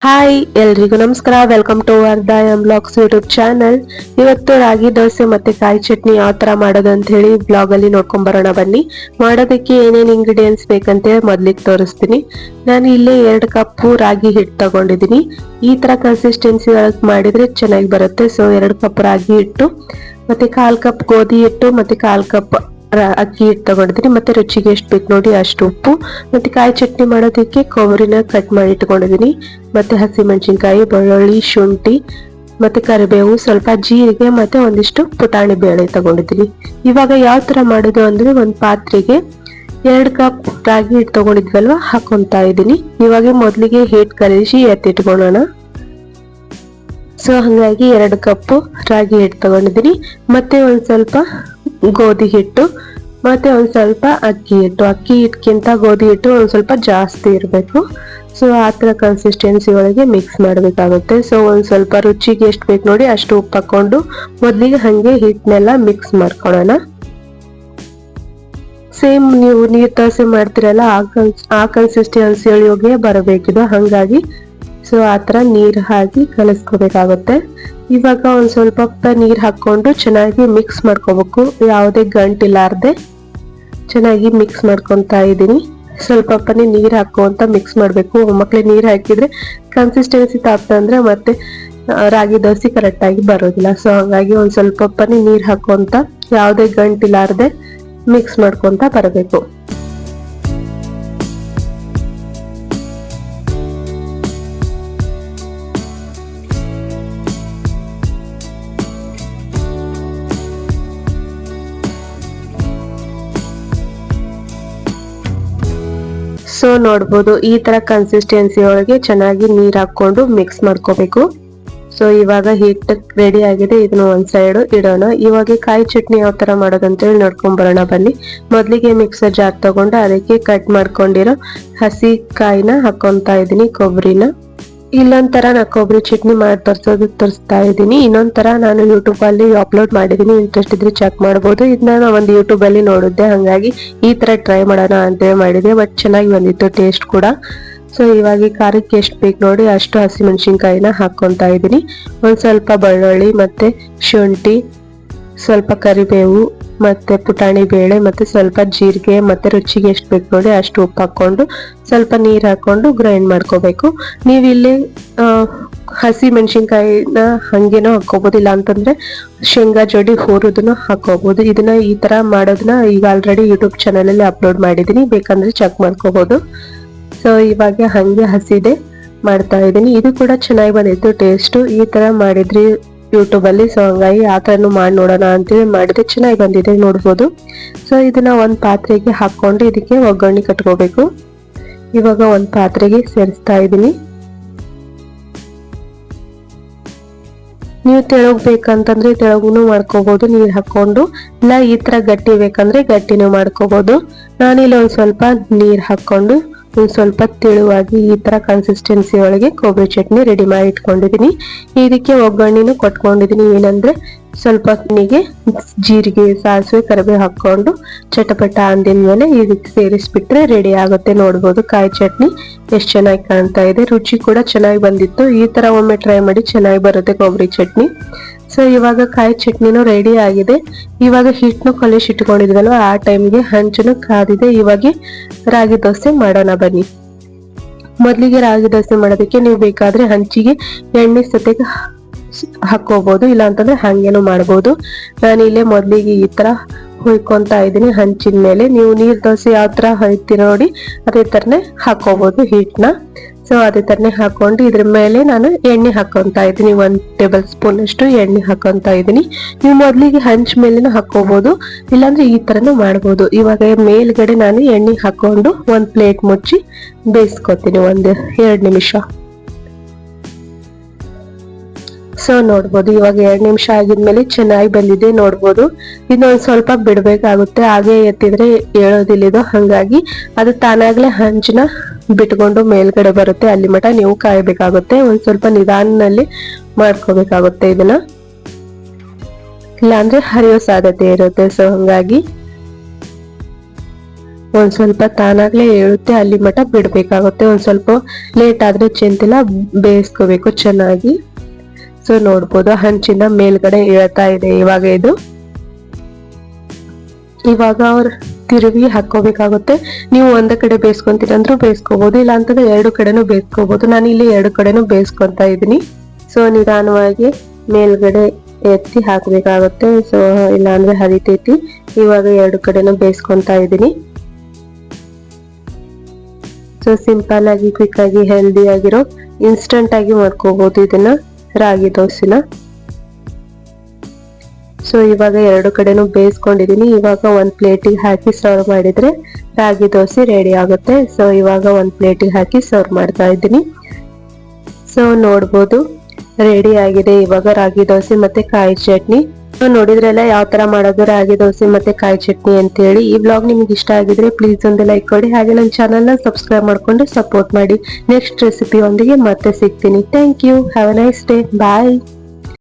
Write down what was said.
Hi ಎಲ್ರಿಗೂ ನಮಸ್ಕಾರ. Welcome to ವರ್ಧಾಯಂ ಬ್ಲಾಗ್ಸ್ ಯೂಟ್ಯೂಬ್ ಚಾನಲ್. ಇವತ್ತು ರಾಗಿ ದೋಸೆ ಮತ್ತೆ ಕಾಯಿ ಚಟ್ನಿ ಯಾವ ತರ ಮಾಡೋದು ಅಂತ ಹೇಳಿ ಬ್ಲಾಗ್ ಅಲ್ಲಿ ನೋಡ್ಕೊಂಡ್ ಬರೋಣ ಬನ್ನಿ. ಮಾಡೋದಕ್ಕೆ ಏನೇನ್ ಇಂಗ್ರೀಡಿಯೆಂಟ್ಸ್ ಬೇಕಂತ ಮೊದ್ಲಿಗೆ ತೋರಿಸ್ತೀನಿ. ನಾನು ಇಲ್ಲಿ 2 ಕಪ್ ರಾಗಿ ಹಿಟ್ಟು ತಗೊಂಡಿದ್ದೀನಿ. ಈ ತರ ಕನ್ಸಿಸ್ಟೆನ್ಸಿ ಒಳಗೆ ಮಾಡಿದ್ರೆ ಚೆನ್ನಾಗಿ ಬರುತ್ತೆ. ಸೊ 2 ಕಪ್ ರಾಗಿ ಹಿಟ್ಟು ಮತ್ತೆ 1/4 ಕಪ್ ಗೋಧಿ ಹಿಟ್ಟು ಮತ್ತೆ 1/4 ಕಪ್ ಅಕ್ಕಿ ಹಿಟ್ಟು ತಗೊಂಡಿದ್ದೀನಿ. ಮತ್ತೆ ರುಚಿಗೆ ಎಷ್ಟು ಬೇಕು ನೋಡಿ ಅಷ್ಟು ಉಪ್ಪು. ಮತ್ತೆ ಕಾಯಿ ಚಟ್ನಿ ಮಾಡೋದಕ್ಕೆ ಕೊಬ್ಬರಿನ ಕಟ್ ಮಾಡಿ ಇಟ್ಕೊಂಡಿದ್ದೀನಿ. ಮತ್ತೆ ಹಸಿಮೆಣಸಿನ್ಕಾಯಿ, ಬೆಳ್ಳುಳ್ಳಿ, ಶುಂಠಿ ಮತ್ತೆ ಕರಿಬೇವು, ಸ್ವಲ್ಪ ಜೀರಿಗೆ ಮತ್ತೆ ಒಂದಿಷ್ಟು ಪುಟಾಣಿ ಬೇಳೆ ತಗೊಂಡಿದ್ದೀನಿ. ಇವಾಗ ಯಾವ ತರ ಮಾಡೋದು ಅಂದ್ರೆ ಒಂದು ಪಾತ್ರೆಗೆ 2 ಕಪ್ ರಾಗಿ ಹಿಟ್ಟು ತಗೊಂಡಿದ್ವಲ್ವ ಹಾಕೊಂತಾ ಇದ್ದೀನಿ. ಇವಾಗ ಮೊದಲಿಗೆ ಹಿಟ್ಟು ಕಲಸಿ ಎತ್ತಿಟ್ಕೊಳ್ಳೋಣ. ಸೊ ಹಂಗಾಗಿ 2 ಕಪ್ ರಾಗಿ ಹಿಟ್ಟು ತಗೊಂಡಿದ್ದೀನಿ. ಮತ್ತೆ ಒಂದ್ ಸ್ವಲ್ಪ ಗೋಧಿ ಹಿಟ್ಟು ಮತ್ತೆ ಒಂದ್ ಸ್ವಲ್ಪ ಅಕ್ಕಿ ಹಿಟ್ಟಕ್ಕಿಂತ ಗೋಧಿ ಹಿಟ್ಟು ಒಂದ್ ಸ್ವಲ್ಪ ಜಾಸ್ತಿ ಇರಬೇಕು. ಸೊ ಆ ತರ ಕನ್ಸಿಸ್ಟೆನ್ಸಿ ಒಳಗೆ ಮಿಕ್ಸ್ ಮಾಡಬೇಕಾಗುತ್ತೆ. ಸೊ ಒಂದ್ ಸ್ವಲ್ಪ ರುಚಿಗೆ ಎಷ್ಟು ಬೇಕು ನೋಡಿ ಅಷ್ಟು ಉಪ್ಪು ಹಾಕೊಂಡು ಮೊದಲಿಗೆ ಹಂಗೆ ಹಿಟ್ಟನ್ನೆಲ್ಲ ಮಿಕ್ಸ್ ಮಾಡ್ಕೊಳ್ಳೋಣ. ಸೇಮ್ ನೀವು ನೀರ್ ದೋಸೆ ಮಾಡ್ತಿರಲ್ಲ ಆ ಕನ್ಸಿಸ್ಟೆನ್ಸಿ ಒಳಗೆ ಬರಬೇಕಿದು. ಹಂಗಾಗಿ ಸೊ ಆತರ ನೀರ್ ಹಾಕಿ ಕಲಿಸ್ಕೋಬೇಕಾಗುತ್ತೆ. ಇವಾಗ ಒಂದ್ ಸ್ವಲ್ಪ ನೀರ್ ಹಾಕೊಂಡು ಚೆನ್ನಾಗಿ ಮಿಕ್ಸ್ ಮಾಡ್ಕೋಬೇಕು. ಯಾವುದೇ ಗಂಟಿಲ್ಲಾರ್ದೆ ಚೆನ್ನಾಗಿ ಮಿಕ್ಸ್ ಮಾಡ್ಕೊಂತಾ ಇದ್ದೀನಿ. ಸ್ವಲ್ಪ ನೀರ್ ಹಾಕೋಂತ ಮಿಕ್ಸ್ ಮಾಡ್ಬೇಕು. ಒಮ್ಮಕ್ಳೆ ನೀರ್ ಹಾಕಿದ್ರೆ ಕನ್ಸಿಸ್ಟೆನ್ಸಿ ತಾಪ್ತಂದ್ರೆ ಮತ್ತೆ ರಾಗಿ ದೋಸೆ ಕರೆಕ್ಟ್ ಆಗಿ ಬರೋದಿಲ್ಲ. ಸೊ ಹಂಗಾಗಿ ಒಂದ್ ಸ್ವಲ್ಪ ನೀರ್ ಹಾಕೋಂತ ಯಾವುದೇ ಗಂಟಿಲ್ಲಾರ್ದೆ ಮಿಕ್ಸ್ ಮಾಡ್ಕೊಂತ ಬರಬೇಕು. ಸೊ ನೋಡ್ಬೋದು ಈ ತರ ಕನ್ಸಿಸ್ಟೆನ್ಸಿ ಒಳಗೆ ಚೆನ್ನಾಗಿ ನೀರ್ ಹಾಕೊಂಡು ಮಿಕ್ಸ್ ಮಾಡ್ಕೋಬೇಕು. ಸೊ ಇವಾಗ ಹಿಟ್ಟು ರೆಡಿ ಆಗಿದೆ. ಇದನ್ನ ಒಂದ್ ಸೈಡ್ ಇಡೋಣ. ಇವಾಗ ಕಾಯಿ ಚಟ್ನಿ ಯಾವ ತರ ಮಾಡೋದಂತ ಹೇಳಿ ನೋಡ್ಕೊಂಡ್ ಬರೋಣ ಬನ್ನಿ. ಮೊದ್ಲಿಗೆ ಮಿಕ್ಸರ್ ಜಾರ್ ತಗೊಂಡು ಅದಕ್ಕೆ ಕಟ್ ಮಾಡ್ಕೊಂಡಿರೋ ಹಸಿ ಕಾಯಿನ ಹಾಕೊಂತಾ ಇದೀನಿ, ಕೊಬ್ಬರಿನ. ಇಲ್ಲೊಂಥರ ನಾ ಕೊಬ್ಬರಿ ಚಟ್ನಿ ಮಾಡಿ ತೋರಿಸ್ತಾ ಇದ್ದೀನಿ. ಇನ್ನೊಂಥರ ನಾನು ಯೂಟ್ಯೂಬ್ ಅಲ್ಲಿ ಅಪ್ಲೋಡ್ ಮಾಡಿದೀನಿ, ಇಂಟ್ರೆಸ್ಟ್ ಇದ್ರೆ ಚೆಕ್ ಮಾಡಬಹುದು. ಇದನ್ನ ನಾನು ಒಂದು ಯೂಟ್ಯೂಬ್ ಅಲ್ಲಿ ನೋಡಿದ್ದೆ, ಹಂಗಾಗಿ ಈ ತರ ಟ್ರೈ ಮಾಡೋಣ ಅಂತೇಳಿ ಮಾಡಿದೆ. ಬಟ್ ಚೆನ್ನಾಗಿ ಬಂದಿತ್ತು ಟೇಸ್ಟ್ ಕೂಡ. ಸೊ ಇವಾಗ ಖಾರಕ್ಕೆ ಎಷ್ಟು ಬೇಕು ನೋಡಿ ಅಷ್ಟು ಹಸಿಮೆಣಸಿನ್ಕಾಯಿನ ಹಾಕೊಂತಾ ಇದ್ದೀನಿ. ಒಂದ್ ಸ್ವಲ್ಪ ಬೆಳ್ಳುಳ್ಳಿ ಮತ್ತೆ ಶುಂಠಿ, ಸ್ವಲ್ಪ ಕರಿಬೇವು ಮತ್ತೆ ಪುಟಾಣಿ ಬೇಳೆ ಮತ್ತೆ ಸ್ವಲ್ಪ ಜೀರಿಗೆ ಮತ್ತೆ ರುಚಿಗೆ ಎಷ್ಟು ಬೇಕು ನೋಡಿ ಅಷ್ಟು ಉಪ್ಪು ಹಾಕೊಂಡು ಸ್ವಲ್ಪ ನೀರ್ ಹಾಕೊಂಡು ಗ್ರೈಂಡ್ ಮಾಡ್ಕೋಬೇಕು. ನೀವಿಲ್ಲಿ ಹಸಿ ಮೆಣಸಿನ್ಕಾಯಿನ ಹಂಗೇನೋ ಹಾಕೋಬಹುದು, ಇಲ್ಲ ಅಂತಂದ್ರೆ ಶೇಂಗಾ ಜೋಡಿ ಹುರಿದನ್ನು ಹಾಕೋಬಹುದು. ಇದನ್ನ ಈ ತರ ಮಾಡೋದನ್ನ ಈಗ ಆಲ್ರೆಡಿ ಯೂಟ್ಯೂಬ್ ಚಾನಲ್ ಅಲ್ಲಿ ಅಪ್ಲೋಡ್ ಮಾಡಿದೀನಿ, ಬೇಕಂದ್ರೆ ಚೆಕ್ ಮಾಡ್ಕೋಬಹುದು. ಸೊ ಇವಾಗ ಹಂಗೆ ಹಸಿದೆ ಮಾಡ್ತಾ ಇದ್ದೀನಿ. ಇದು ಕೂಡ ಚೆನ್ನಾಗಿ ಬಂದಿತ್ತು ಟೇಸ್ಟ್. ಈ ತರ ಮಾಡಿದ್ರಿ ಯೂಟ್ಯೂಬ್ ಅಲ್ಲಿ. ಸೊ ಹಂಗಾಗಿ ಆ ತರನು ಮಾಡಿ ನೋಡೋಣ ಅಂತೇಳಿ ಮಾಡಿದ್ರೆ ಚೆನ್ನಾಗಿ ಬಂದಿದೆ ನೋಡ್ಬೋದು. ಸೊ ಇದನ್ನ ಒಂದ್ ಪಾತ್ರೆಗೆ ಹಾಕೊಂಡು ಇದಕ್ಕೆ ಒಗ್ಗರಣೆ ಕಟ್ಕೋಬೇಕು. ಇವಾಗ ಒಂದ್ ಪಾತ್ರೆಗೆ ಸೇರಿಸ್ತಾ ಇದ್ದೀನಿ. ನೀವು ತೆಳಗ್ ಬೇಕಂತಂದ್ರೆ ತೆಳಗುನು ಮಾಡ್ಕೋಬಹುದು ನೀರ್ ಹಾಕೊಂಡು, ಇಲ್ಲ ಈ ತರ ಗಟ್ಟಿ ಬೇಕಂದ್ರೆ ಗಟ್ಟಿನೂ ಮಾಡ್ಕೋಬಹುದು. ನಾನಿಲ್ಲಿ ಒಂದ್ ಸ್ವಲ್ಪ ನೀರ್ ಹಾಕೊಂಡು ಒಂದ್ ಸ್ವಲ್ಪ ತೆಳುವಾಗಿ ಈ ತರ ಕನ್ಸಿಸ್ಟೆನ್ಸಿ ಒಳಗೆ ಕೊಬ್ಬರಿ ಚಟ್ನಿ ರೆಡಿ ಮಾಡಿ ಇಟ್ಕೊಂಡಿದೀನಿ. ಇದಕ್ಕೆ ಒಗ್ಗರಣೆನು ಕೊಟ್ಕೊಂಡಿದೀನಿ. ಏನಂದ್ರೆ ಸ್ವಲ್ಪ ನೀರಿಗೆ ಜೀರಿಗೆ, ಸಾಸಿವೆ, ಕರಿಬೇವು ಹಾಕೊಂಡು ಚಟಪಟ ಅಂದಿನ ಮೇಲೆ ಇದಕ್ಕೆ ಸೇರಿಸ್ಬಿಟ್ರೆ ರೆಡಿ ಆಗುತ್ತೆ. ನೋಡ್ಬೋದು ಕಾಯಿ ಚಟ್ನಿ ಎಷ್ಟು ಚೆನ್ನಾಗಿ ಕಾಣ್ತಾ ಇದೆ. ರುಚಿ ಕೂಡ ಚೆನ್ನಾಗಿ ಬಂದಿತ್ತು. ಈ ತರ ಒಮ್ಮೆ ಟ್ರೈ ಮಾಡಿ, ಚೆನ್ನಾಗಿ ಬರುತ್ತೆ ಕೊಬ್ಬರಿ ಚಟ್ನಿ. ಸೊ ಇವಾಗ ಕಾಯಿ ಚಟ್ನಿನೂ ರೆಡಿ ಆಗಿದೆ. ಇವಾಗ ಹಿಟ್ಟನ್ನು ಕಲಿಸಿ ಇಟ್ಕೊಂಡಿದ್ವಲ್ವ ಆ ಟೈಮ್ಗೆ ಹಂಚನು ಕಾದಿದೆ. ಇವಾಗ ರಾಗಿ ದೋಸೆ ಮಾಡೋಣ ಬನ್ನಿ. ಮೊದ್ಲಿಗೆ ರಾಗಿ ದೋಸೆ ಮಾಡೋದಕ್ಕೆ ನೀವು ಬೇಕಾದ್ರೆ ಹಂಚಿಗೆ ಎಣ್ಣೆ ಸತೆಗೆ ಹಾಕೋಬಹುದು, ಇಲ್ಲ ಅಂತಂದ್ರೆ ಹಂಗೇನು ಮಾಡಬಹುದು. ನಾನು ಇಲ್ಲೇ ಮೊದ್ಲಿಗೆ ಈ ತರ ಹುಯ್ಕೊಂತಾ ಇದೀನಿ ಹಂಚಿನ ಮೇಲೆ. ನೀವು ನೀರ್ ದೋಸೆ ಯಾವ ತರ ಹೊಯ್ತೀರ ನೋಡಿ ಅದೇ ತರನೇ ಹಾಕೋಬಹುದು ಹಿಟ್ಟನ್ನ. ಸೊ ಅದೇ ತರನೇ ಹಾಕೊಂಡು ಇದ್ರ ಮೇಲೆ ನಾನು ಎಣ್ಣೆ ಹಾಕೊಂತಾ ಇದ್ದೀನಿ. 1 ಟೇಬಲ್ ಸ್ಪೂನ್ ಅಷ್ಟು ಎಣ್ಣೆ ಹಾಕೊಂತಾ ಇದ್ದೀನಿ. ನೀವು ಮೊದ್ಲಿಗೆ ಹಂಚ್ ಮೇಲೆನೂ ಹಾಕೋಬಹುದು, ಇಲ್ಲಾಂದ್ರೆ ಈ ತರನು ಮಾಡ್ಬೋದು. ಇವಾಗ ಮೇಲ್ಗಡೆ ನಾನು ಎಣ್ಣೆ ಹಾಕೊಂಡು ಒಂದ್ ಪ್ಲೇಟ್ ಮುಚ್ಚಿ ಬೇಯಿಸ್ಕೊತೀನಿ 1-2 ನಿಮಿಷ. ಸೊ ನೋಡ್ಬೋದು ಇವಾಗ 2 ನಿಮಿಷ ಆಗಿದ್ಮೇಲೆ ಚೆನ್ನಾಗಿ ಬಂದಿದೆ ನೋಡ್ಬೋದು. ಇನ್ನೊಂದ್ ಸ್ವಲ್ಪ ಬಿಡ್ಬೇಕಾಗುತ್ತೆ, ಹಾಗೆ ಎತ್ತಿದ್ರೆ ಹೇಳೋದಿಲ್ಲ ಇದು. ಹಂಗಾಗಿ ಅದು ತಾನಾಗ್ಲೇ ಹಂಚನ ಬಿಟ್ಕೊಂಡು ಮೇಲ್ಗಡೆ ಬರುತ್ತೆ. ಅಲ್ಲಿ ಮಟ ನೀವು ಕಾಯಬೇಕಾಗುತ್ತೆ. ಒಂದ್ ಸ್ವಲ್ಪ ನಿಧಾನದಲ್ಲಿ ಮಾಡ್ಕೋಬೇಕಾಗುತ್ತೆ ಇದನ್ನ, ಇಲ್ಲಾಂದ್ರೆ ಹರಿಯೋ ಸಾಧ್ಯತೆ ಇರುತ್ತೆ. ಸೊ ಹಂಗಾಗಿ ಒಂದ್ ಸ್ವಲ್ಪ ತಾನಾಗ್ಲೇ ಏಳುತ್ತೆ, ಅಲ್ಲಿ ಮಟ ಬಿಡ್ಬೇಕಾಗುತ್ತೆ. ಒಂದ್ ಸ್ವಲ್ಪ ಲೇಟ್ ಆದ್ರೆ ಚೆಂತಿಲ್ಲ, ಬೇಯಿಸ್ಕೋಬೇಕು ಚೆನ್ನಾಗಿ. ಸೊ ನೋಡ್ಬೋದು ಹಂಚಿಂದ ಮೇಲ್ಗಡೆ ಇಳ್ತಾ ಇದೆ ಇವಾಗ ಇದು. ಇವಾಗ ಅವ್ರು ತಿರುಗಿ ಹಾಕೋಬೇಕಾಗುತ್ತೆ. ನೀವು ಒಂದ್ ಕಡೆ ಬೇಯಿಸ್ಕೊಂತೀರ ಅಂದ್ರೂ ಬೇಯಿಸ್ಕೋಬಹುದು, ಇಲ್ಲ ಅಂತಂದ್ರೆ ಎರಡು ಕಡೆನೂ ಬೇಯಿಸ್ಕೋಬಹುದು. ನಾನು ಇಲ್ಲಿ ಎರಡು ಕಡೆನೂ ಬೇಯಿಸ್ಕೊಂತ ಇದೀನಿ. ಸೊ ನಿಧಾನವಾಗಿ ಮೇಲ್ಗಡೆ ಎತ್ತಿ ಹಾಕ್ಬೇಕಾಗುತ್ತೆ. ಸೊ ಇಲ್ಲ ಅಂದ್ರೆ ಹರಿತೈತಿ. ಇವಾಗ ಎರಡು ಕಡೆನೂ ಬೇಯಿಸ್ಕೊಂತ ಇದೀನಿ. ಸೊ ಸಿಂಪಲ್ ಆಗಿ, ಕ್ವಿಕ್ ಆಗಿ, ಹೆಲ್ದಿ ಆಗಿರೋ ಇನ್ಸ್ಟಂಟ್ ಆಗಿ ಮಾಡ್ಕೋಬಹುದು ಇದನ್ನ, ರಾಗಿ ದೋಸೆನ. ಸೊ ಇವಾಗ ಎರಡು ಕಡೆನೂ ಬೇಯಿಸ್ಕೊಂಡಿದೀನಿ. ಇವಾಗ ಒಂದ್ ಪ್ಲೇಟಿಗೆ ಹಾಕಿ ಸರ್ವ್ ಮಾಡಿದ್ರೆ ರಾಗಿ ದೋಸೆ ರೆಡಿ ಆಗುತ್ತೆ. ಸೊ ಇವಾಗ ಒಂದ್ ಪ್ಲೇಟಿಗೆ ಹಾಕಿ ಸರ್ವ್ ಮಾಡ್ತಾ ಇದ್ದೀನಿ. ಸೊ ನೋಡ್ಬೋದು ರೆಡಿ ಆಗಿದೆ ಇವಾಗ ರಾಗಿ ದೋಸೆ ಮತ್ತೆ ಕಾಯಿ ಚಟ್ನಿ. ನೋಡಿದ್ರೆಲ್ಲ ಯಾವ ತರ ಮಾಡೋದು ರಾಗಿ ದೋಸೆ ಮತ್ತೆ ಕಾಯಿ ಚಟ್ನಿ ಅಂತ ಹೇಳಿ. ಈ ಬ್ಲಾಗ್ ನಿಮ್ಗೆ ಇಷ್ಟ ಆಗಿದ್ರೆ ಪ್ಲೀಸ್ ಒಂದು ಲೈಕ್ ಕೊಡಿ, ಹಾಗೆ ನನ್ನ ಚಾನಲ್ ನ ಸಬ್ಸ್ಕ್ರೈಬ್ ಮಾಡ್ಕೊಂಡು ಸಪೋರ್ಟ್ ಮಾಡಿ. ನೆಕ್ಸ್ಟ್ ರೆಸಿಪಿ ಒಂದಿಗೆ ಮತ್ತೆ ಸಿಗ್ತೀನಿ. Thank you, have a nice day, bye.